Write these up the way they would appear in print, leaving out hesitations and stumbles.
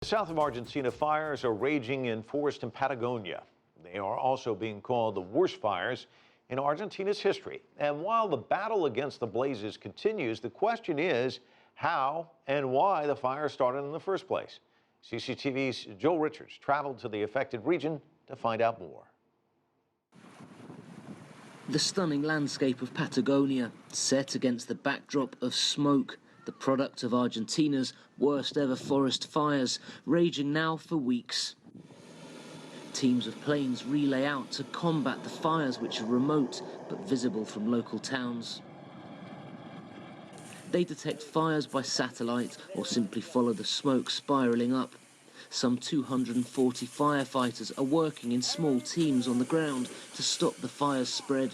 South of Argentina, fires are raging in forest in Patagonia. They are also being called the worst fires in Argentina's history. And while the battle against the blazes continues, the question is how and why the fire started in the first place. CCTV's Joel Richards traveled to the affected region to find out more. The stunning landscape of Patagonia, set against the backdrop of smoke, the product of Argentina's worst ever forest fires, raging now for weeks. Teams of planes relay out to combat the fires, which are remote but visible from local towns. They detect fires by satellite or simply follow the smoke spiralling up. Some 240 firefighters are working in small teams on the ground to stop the fire's spread.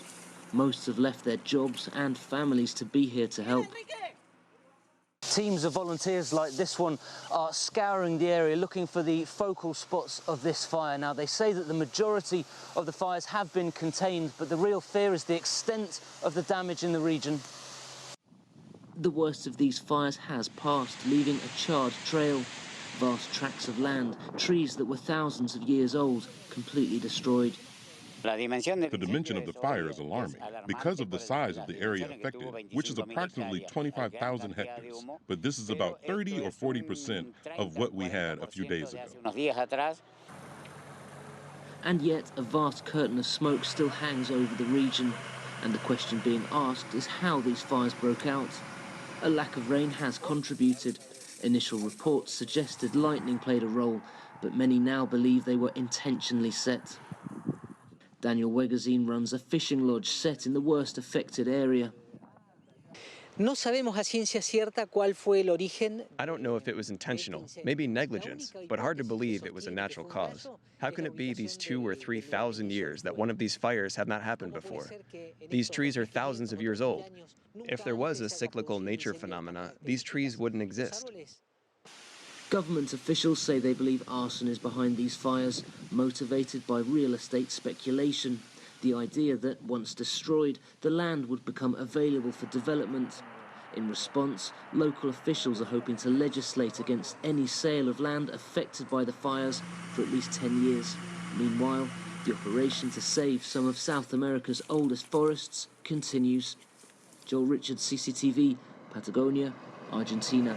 Most have left their jobs and families to be here to help. Teams of volunteers like this one are scouring the area looking for the focal spots of this fire. Now, they say that the majority of the fires have been contained, but the real fear is the extent of the damage in the region. The worst of these fires has passed, leaving a charred trail. Vast tracts of land, trees that were thousands of years old, completely destroyed. The dimension of the fire is alarming because of the size of the area affected, which is approximately 25,000 hectares. But this is about 30 or 40% of what we had a few days ago. And yet, a vast curtain of smoke still hangs over the region. And the question being asked is how these fires broke out. A lack of rain has contributed. Initial reports suggested lightning played a role, but many now believe they were intentionally set. Daniel Wegazine runs a fishing lodge set in the worst affected area. I don't know if it was intentional, maybe negligence, but hard to believe it was a natural cause. How can it be these 2,000 or 3,000 years that one of these fires have not happened before? These trees are thousands of years old. If there was a cyclical nature phenomena, these trees wouldn't exist. Government officials say they believe arson is behind these fires, motivated by real estate speculation. The idea that, once destroyed, the land would become available for development. In response, local officials are hoping to legislate against any sale of land affected by the fires for at least 10 years. Meanwhile, the operation to save some of South America's oldest forests continues. Joel Richards, CCTV, Patagonia, Argentina.